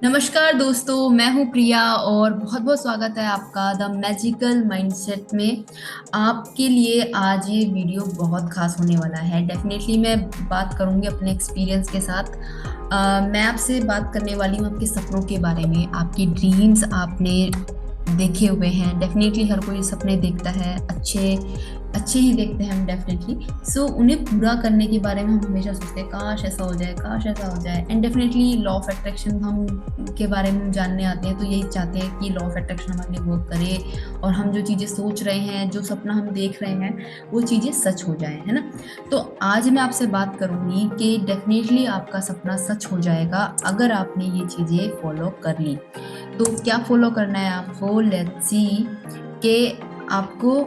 नमस्कार दोस्तों, मैं हूं प्रिया और बहुत बहुत स्वागत है आपका द मैजिकल माइंडसेट में। आपके लिए आज ये वीडियो बहुत खास होने वाला है। डेफिनेटली मैं बात करूंगी अपने एक्सपीरियंस के साथ। मैं आपसे बात करने वाली हूँ आपके सपनों के बारे में। आपकी ड्रीम्स आपने देखे हुए हैं। डेफिनेटली हर कोई सपने देखता है, अच्छे अच्छे ही देखते हैं हम डेफिनेटली। सो उन्हें पूरा करने के बारे में हम हमेशा सोचते हैं काश ऐसा हो जाए, काश ऐसा हो जाए। And definitely law of attraction हम के बारे में जानने आते हैं तो यही चाहते हैं कि लॉ ऑफ अट्रैक्शन हमारे लिए वर्क करे और हम जो चीज़ें सोच रहे हैं, जो सपना हम देख रहे हैं, वो चीज़ें सच हो जाए, है ना। तो आज मैं आपसे बात करूंगी कि डेफिनेटली आपका सपना सच हो जाएगा अगर आपने ये चीज़ें फॉलो कर ली। तो क्या फॉलो करना है आपको, लेट्स सी कि आपको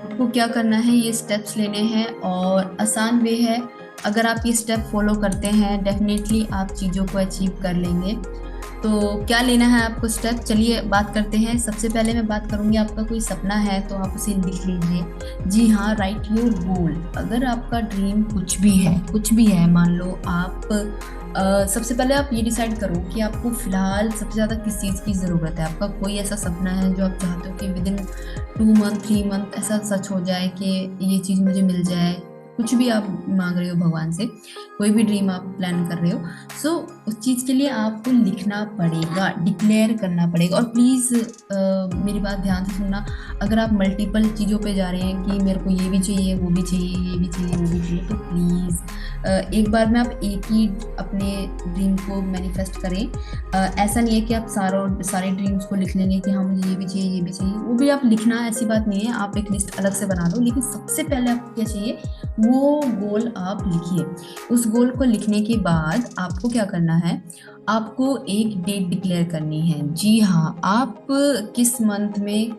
आपको क्या करना है। ये स्टेप्स लेने हैं और आसान वे है। अगर आप ये स्टेप फॉलो करते हैं डेफिनेटली आप चीज़ों को अचीव कर लेंगे। तो क्या लेना है आपको स्टेप, चलिए बात करते हैं। सबसे पहले मैं बात करूंगी, आपका कोई सपना है तो आप उसे लिख लीजिए। जी हाँ, राइट योर गोल। अगर आपका ड्रीम कुछ भी है, कुछ भी है, मान लो आप सबसे पहले आप ये डिसाइड करो कि आपको फिलहाल सबसे ज़्यादा किस चीज़ की ज़रूरत है। आपका कोई ऐसा सपना है जो आप चाहते हो कि विद इन 2 मंथ 3 मंथ ऐसा सच हो जाए कि ये चीज़ मुझे मिल जाए। कुछ भी आप मांग रहे हो भगवान से, कोई भी ड्रीम आप प्लान कर रहे हो, सो उस चीज़ के लिए आपको लिखना पड़ेगा, डिक्लेयर करना पड़ेगा। और प्लीज़ मेरी बात ध्यान से सुनना। अगर आप मल्टीपल चीज़ों पे जा रहे हैं कि मेरे को ये भी चाहिए, वो भी चाहिए, ये भी चाहिए, वो भी चाहिए, तो प्लीज़ एक बार में आप एक ही अपने ड्रीम को मैनिफेस्ट करें। ऐसा नहीं है कि आप सारे ड्रीम्स को लिख लेंगे कि हाँ मुझे ये भी चाहिए, ये भी चाहिए, वो भी आप लिखना, ऐसी बात नहीं है। आप एक लिस्ट अलग से बना दो, लेकिन सबसे पहले आपको क्या चाहिए वो गोल आप लिखिए। उस गोल को लिखने के बाद आपको क्या करना है, आपको एक डेट डिक्लेयर करनी है। जी हाँ, आप किस मंथ में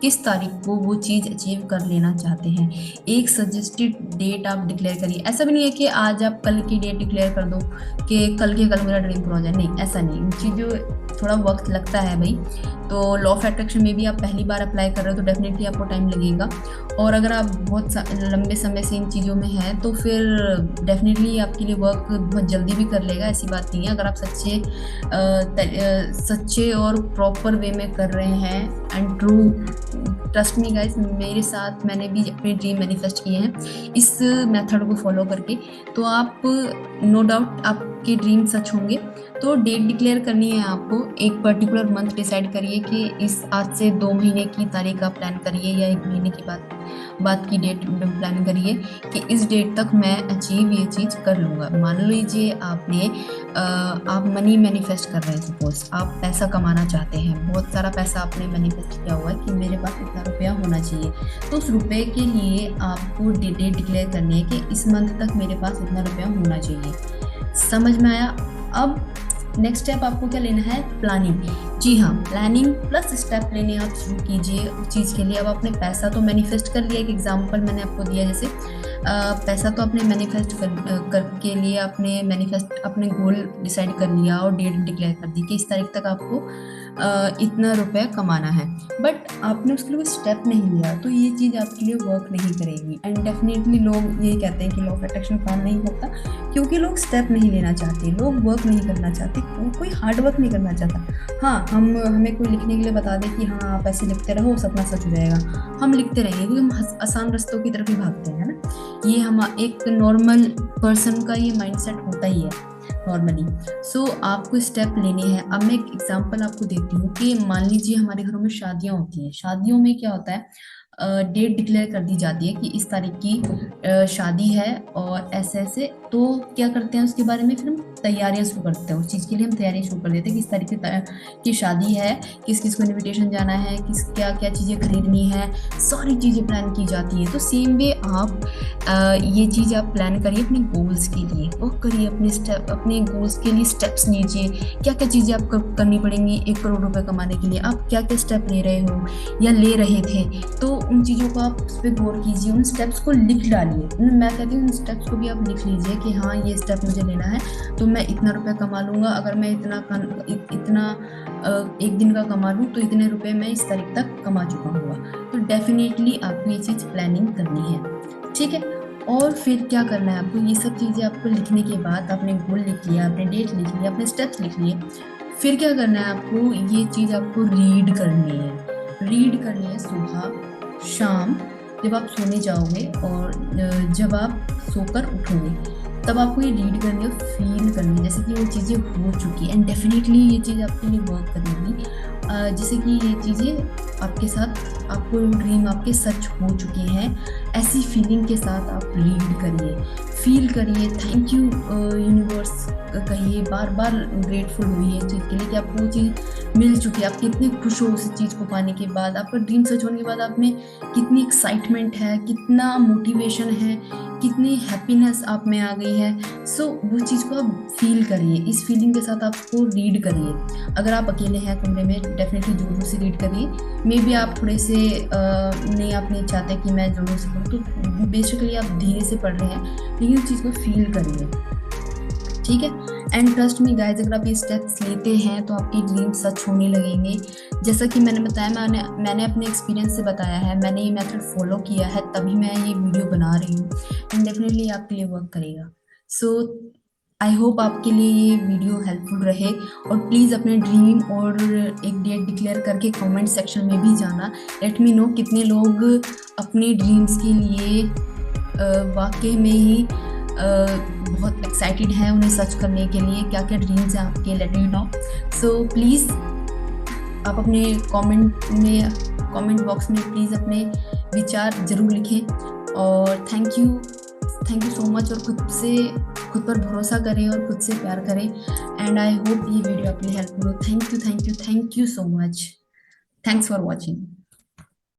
किस तारीख को वो चीज़ अचीव कर लेना चाहते हैं, एक सजेस्टेड डेट आप डिक्लेयर करिए। ऐसा भी नहीं है कि आज आप कल की डेट डिक्लेयर कर दो कि कल के कल मेरा ड्रीम पूरा हो जाए, नहीं, ऐसा नहीं। इन चीज़ों थोड़ा वक्त लगता है भाई। तो लॉ ऑफ अट्रैक्शन में भी आप पहली बार अप्लाई कर रहे हो तो डेफिनेटली आपको टाइम लगेगा। और अगर आप बहुत लंबे समय से इन चीज़ों में हैं तो फिर डेफिनेटली आपके लिए वर्क बहुत जल्दी भी कर लेगा, ऐसी बात नहीं है। अगर आप सच्चे और प्रॉपर वे में कर रहे हैं and true, trust me guys, मेरे साथ मैंने भी अपने ड्रीम मैनिफेस्ट किए हैं इस मेथड को फॉलो करके। तो आप नो डाउट आपके ड्रीम सच होंगे। तो डेट डिक्लेयर करनी है आपको, एक पर्टिकुलर मंथ डिसाइड करिए कि इस आज से 2 महीने की तारीख आप प्लान करिए या 1 महीने की बात की डेट प्लान करिए कि इस डेट तक मैं अचीव ये चीज़ कर लूँगा। मान लीजिए आप मनी मैनिफेस्ट कर रहे हैं, सपोज आप पैसा कमाना चाहते हैं, बहुत सारा पैसा आपने मैनिफेस्ट किया हुआ है कि मेरे पास इतना रुपया होना चाहिए। तो उस रुपए के लिए आपको डेट डिक्लेयर करनी है कि इस मंथ तक मेरे पास इतना रुपया होना चाहिए। समझ में आया। अब नेक्स्ट स्टेप आपको क्या लेना है, प्लानिंग। जी हाँ, प्लानिंग प्लस स्टेप लेने आप शुरू कीजिए उस चीज़ के लिए। अब आपने पैसा तो मैनिफेस्ट कर लिया, एक एग्जांपल मैंने आपको दिया, जैसे पैसा तो आपने मैनिफेस्ट करके लिए आपने मैनिफेस्ट अपने गोल डिसाइड कर लिया और डेट डिक्लेयर कर दी कि इस तारीख तक आपको इतना रुपया कमाना है। बट आपने उसके लिए कोई स्टेप नहीं लिया तो ये चीज़ आपके लिए वर्क नहीं करेगी। एंड डेफिनेटली लोग यही कहते हैं कि लॉ ऑफ अट्रैक्शन काम नहीं करता, क्योंकि लोग स्टेप नहीं लेना चाहते, लोग वर्क नहीं करना चाहते, कोई हार्ड वर्क नहीं करना चाहता। हाँ, हमें कोई लिखने के लिए बता दे कि हाँ आप ऐसे लिखते रहो सपना सच हो जाएगा, हम लिखते रहेंगे क्योंकि हम आसान रास्तों की तरफ ही भागते हैं, है ना। ये हम एक नॉर्मल पर्सन का ये माइंडसेट होता ही है नॉर्मली। सो आपको स्टेप लेने हैं। अब मैं एक एग्जांपल आपको देती हूँ कि मान लीजिए हमारे घरों में शादियां होती हैं। शादियों में क्या होता है, डेट डिक्लेयर कर दी जाती है कि इस तारीख की शादी है और ऐसे ऐसे। तो क्या करते हैं उसके बारे में फिर हम तैयारियां शुरू करते हैं, उस चीज़ के लिए हम तैयारियां शुरू कर देते हैं कि इस तारीख की शादी है, किस किस को इनविटेशन जाना है, किस क्या क्या चीज़ें खरीदनी है, सारी चीज़ें प्लान की जाती हैं। तो सेम वे आप ये चीज़ आप प्लान करिए अपने गोल्स के लिए, वर्क करिए अपने गोल्स के लिए स्टेप्स लीजिए। क्या क्या चीज़ें आपको करनी पड़ेंगी 1 करोड़ रुपए कमाने के लिए, आप क्या क्या स्टेप ले रहे हो या ले रहे थे, तो उन चीज़ों को आप उस पर गौर कीजिए, उन स्टेप्स को लिख डालिए। मैं कहती हूँ उन स्टेप्स को भी आप लिख लीजिए कि हाँ ये स्टेप मुझे लेना है तो मैं इतना रुपया कमा लूँगा। अगर मैं इतना एक दिन का कमा लूँ तो इतने रुपए मैं इस तारीख तक कमा चुका हूँगा। तो डेफिनेटली आपको ये चीज़ प्लानिंग करनी है, ठीक है। और फिर क्या करना है आपको, ये सब चीज़ें आपको लिखने के बाद आपने गोल लिख लिया, आपने डेट लिख लिया, अपने स्टेप्स लिख लिए, फिर क्या करना है आपको, ये चीज़ आपको रीड करनी है। रीड करनी है सुबह शाम, जब आप सोने जाओगे और जब आप सोकर उठोगे, तब आपको ये रीड करनी है, फील करनी है जैसे कि वो चीज़ें हो चुकी है, एंड डेफिनेटली ये चीज़ आपके लिए वर्क करेगी। जैसे कि ये चीज़ें आपके साथ, आपको ड्रीम आपके सच हो चुके हैं, ऐसी फीलिंग के साथ आप रीड करिए, फील करिए, थैंक यू यूनिवर्स कहिए, बार बार ग्रेटफुल हुई है चीज़ के लिए कि आपको वो चीज़ मिल चुकी है, आप कितने खुश हो उस चीज़ को पाने के बाद, आपका ड्रीम सच होने के बाद आप में कितनी एक्साइटमेंट है, कितना मोटिवेशन है, कितनी हैप्पीनेस आप में आ गई है। सो वो चीज़ को आप फील करिए, इस फीलिंग के साथ आपको रीड करिए। अगर आप अकेले हैं कमरे में, डेफिनेटली जोरों से रीड करिए। मे बी आप थोड़े से नहीं, आप नहीं चाहते कि मैं जोरों से पढूं, तो बेसिकली आप धीरे से पढ़ रहे हैं, लेकिन उस चीज़ को फील करिए, ठीक है। एंड ट्रस्ट मी गाइज, अगर आप ये स्टेप्स लेते हैं तो आपके ड्रीम सच होने लगेंगे। जैसा कि मैंने बताया, मैंने अपने एक्सपीरियंस से बताया है, मैंने ये मेथड फॉलो किया है, तभी मैं ये वीडियो बना रही हूँ, एंड डेफिनेटली आपके लिए वर्क करेगा। सो आई होप आपके लिए ये वीडियो हेल्पफुल रहे, और प्लीज़ अपने ड्रीम और एक डेट डिक्लेयर करके कमेंट सेक्शन में भी जाना, लेट मी नो कितने लोग अपने ड्रीम्स के लिए वाकई में ही बहुत एक्साइटेड हैं उन्हें सच करने के लिए, क्या क्या ड्रीम्स हैं आपके, let me know. So please आप अपने कमेंट बॉक्स में प्लीज़ अपने विचार ज़रूर लिखें, और थैंक यू सो मच, और खुद पर भरोसा करें और खुद से प्यार करें, एंड आई होप ये वीडियो आपके लिए हेल्पफुल हो। Thank you so much, thanks for watching.